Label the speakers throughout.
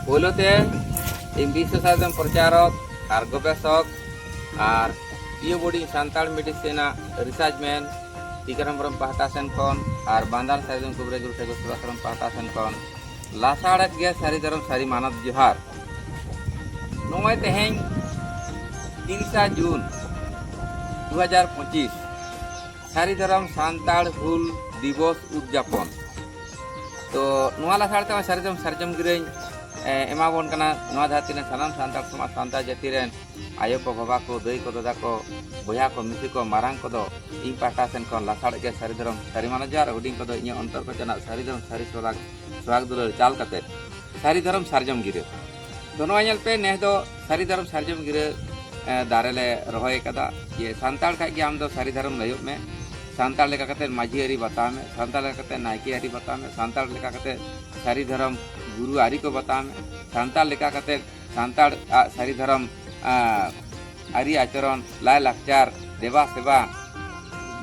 Speaker 1: बोलोते in विश्व साधन प्रचारक और गवेषक और पीओबडी सान्ताड़ मेडिसिन रिसर्च मैन टीकाराम पाहटा सेन खन और बांदार सारिदम कुबरे गुरु ठाकुर सेवाश्रम पाहटा सेन खन लासाड़ गे सारी धरम सारी मानव जोहार नोय तेहें 30 जून 2025 सारी धरम सान्ताड़ हुल दिवस उद्यापन तो नोआ लासाड़ते सारी धरम सारजम गिरे एमाबन कना नोआ धरती ने सानाम सान्ताड़ समाज सान्ताड़ जाति रेन आयो को बाबा को दई को दादा को बया को मिसी को मारांग को दो इन पाटा सेन को लासाड़ गे सारी धरम सारी मानव जोहार हुडिंग को दो इन अंतर को जना सारी धरम सारी स्वाग दुलर चाल कते सारी धरम सारजम गिरे दोनों आयल पे नेह दो सारी धरम सारजम गिरे दारेले रहोय कदा ये सान्ताड़ का आम दो सारी धरम लयुब में सान्ताड़ लेका कते माझी आरी बता में सान्ताड़ लेका कते नायकी आरी बता में सान्ताड़ लेका कते सारी धरम गुरु आरी को बता में सान्ताड़ लेका कते सान्ताड़ सारी धरम आरी आचरण लाय लाचार देवा सेवा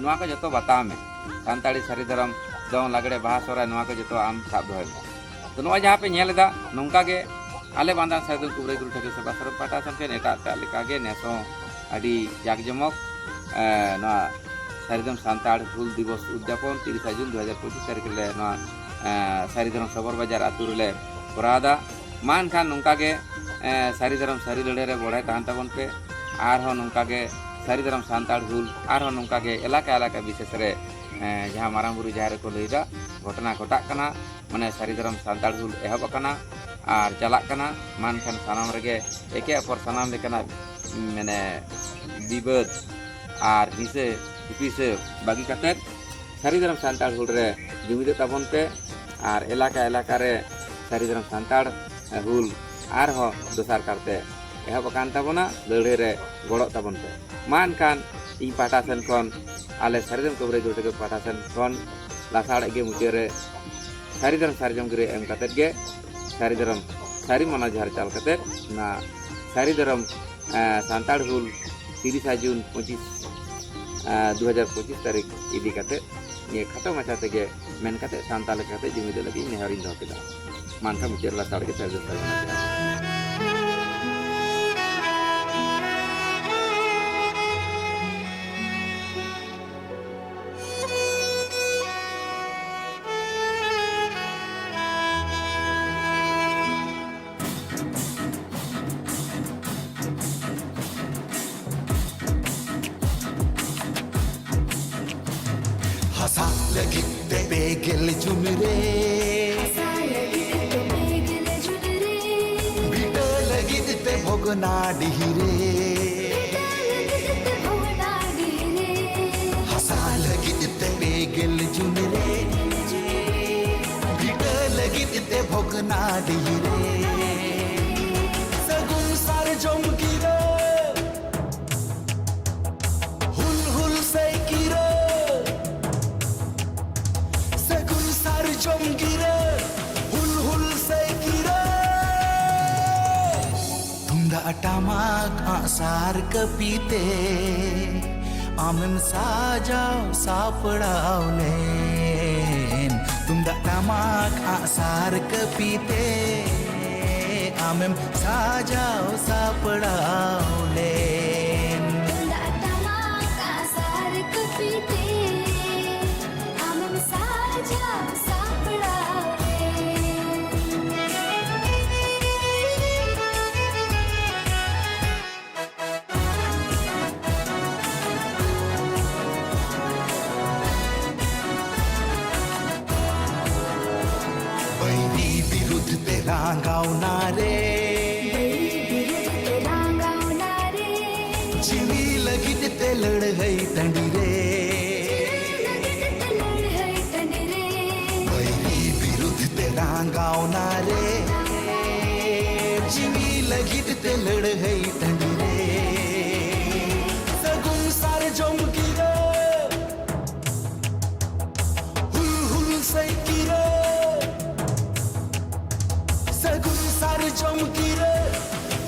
Speaker 1: नुआ को जतो बता में सान्ताड़ी सारी धरम दौन लागड़े बाहा सोरा नुआ को जतो आम साब दोहे तो नुआ जहाँ पे नेलदा नौका गे आले बांधान साइदन कुबरे गुरु ठाकुर सेवाश्रम पाटा सन एटा लेकागे नेसो आदि जाकजमक नुआ सारिधम सान्ताड़ हुल दिवस उद्यापन 30 जून 2025 तारीख ले नुआ सारिधम सबर बाजार आतुर ले कोरादा मान खान नौकागे सारिधम सारी लड़े रे बढ़ाई तहन तबन पे आरहो नौकागे सारिधम सान्ताड़ हुल आरहो नौकागे एलाका विशेष रे जहाँ मारांग बुरु जहाँ को लैदा घटना घटाकना माने सारिधम सान्ताड़ हुल एहब अकना और चलाकना मान खान सानाम रेगे एके अपर सानाम लेकना माने विवाद और हिसे हिपिसे बागी कते सारिधम सान्ताड़ हुल रे जुमिद ताबन पे और एलाका रे सारिधम सान्ताड़ हुल आरहो दोसार करते एहब अकान ताबना लड़े रे गड़ो ताबन पे मान खान इन पाटा सेन खन आले सारिधम कुबरे गुरु ठाकुर पाटा सेन खन लासाड़ गे मुचे रे सारिधम सारजम गिरे एम कते गे सारी धरम सारी माना जोहार चाल कते ना सारी धरम सान्ताड़ हुल 30 जून 2025 तारीख इदी कते ये खतो माचा तेगे मेन कते सान्ताल कते जुमिद लगी नेहरिन दो केदा मानका मुचेर लासाड़ के सारी धरम
Speaker 2: हसा लगी ते बेगल जुमरे बीटा लगी ते भोगना डिहिरे हसा लगी ते बेगल जुमरे बीटा लगी ते भोगना डिहिरे सगुन सार जम गिरे हुल हुल से गिरे गिरे हुल हुल से गिरे तुंदा टमाक आसार कपीते आमेम साजाओ सापड़ावलेन तुंदा टमाक आसार कपीते आमेम साजाओ सापड़ावलेन
Speaker 3: तुंदा टमाक आसार कपीते आमेम साजाओ
Speaker 2: रांगावनारे चिवी लगी ते लड़हई तंडीरे वैरी विरुद्ध ते रांगावनारे चिवी लगी ते लड़हई तंडीरे सगुन सार जम गिरे हुल हुल से गिरे सगुन सार जम गिरे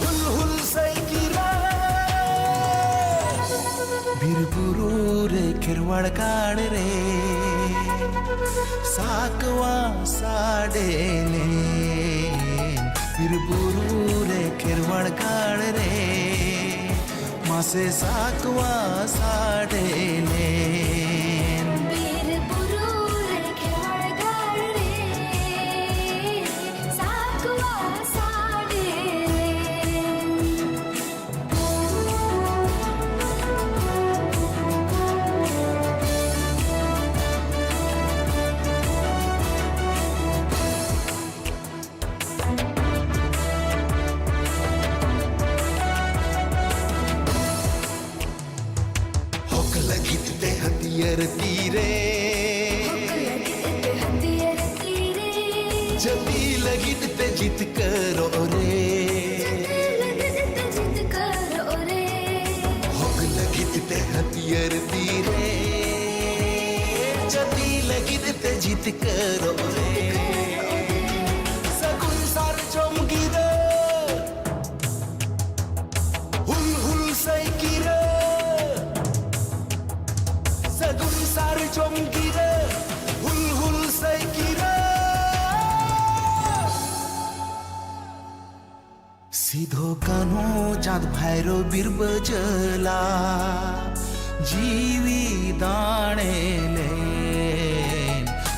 Speaker 2: हुल हुल से गिरे बीरबुरु रे खिरवाड़ काड़ रे साकवा साडेले बिरबुरु रे खेरवाड़ गाड़ रे मासे साकवा साडेले
Speaker 3: बीर बुरू रे खेवड़ गाड़ रे साकवा साडे
Speaker 2: होक लगित ते हतियर तीरे
Speaker 3: हथियार तीरे
Speaker 2: जती लगित ते जित करो रे
Speaker 3: लगत जित करो रे
Speaker 2: होक लगित ते हतियर तीरे जती लगित ते जित करो रे सगुन सार चमकीरे हुल हुल सैकीरे सगुन सार चमकीरे हुल हुल सैकीरे सीधो कान्हो चाँद भाइरो बिरबजला जीवी दाणेले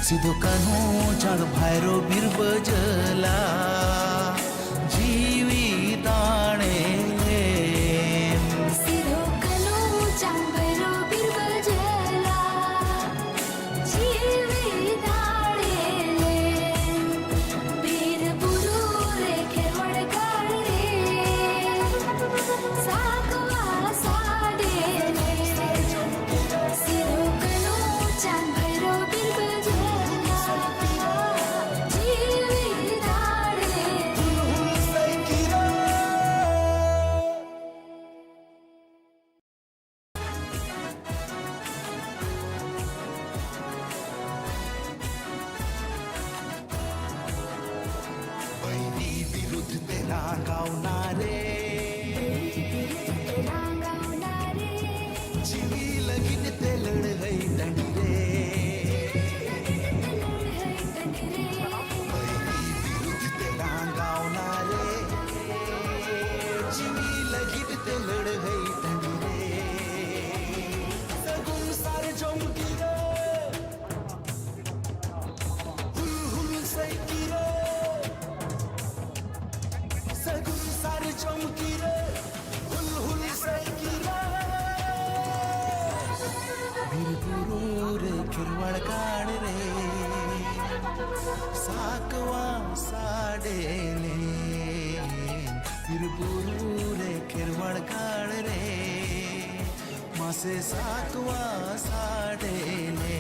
Speaker 2: सीधो कान्हो चाँद भाइरो बिरबजला जीवी दाणेले
Speaker 3: सिरो कलो चांबरो बिरबजला जीवी दाड़ेले बीर बुरू रे खेवड़ गाड़ रे साकवा साडेले सिरो कलो चांबरो बिरबजला जीवी दाड़ेले
Speaker 2: बहिनी विरुद्ध तेरा गावणारे
Speaker 3: रांगावणारे
Speaker 2: जीवी लगीन ते लढई दंडी रे बहिनी विरुद्ध तेरा गावणारे जीवी लगीन ते लढई दंडी रे सगुन सार चमकी रे हुल हुल सैकी रे सगुन सार चमकी रे हुल हुल सैकी रे बिरबुरु रे खेरवाड़ गाड़ रे साकवा साडेले बिरबुरु रे खेरवाड़ गाड़ रे मासे साकवा साडेले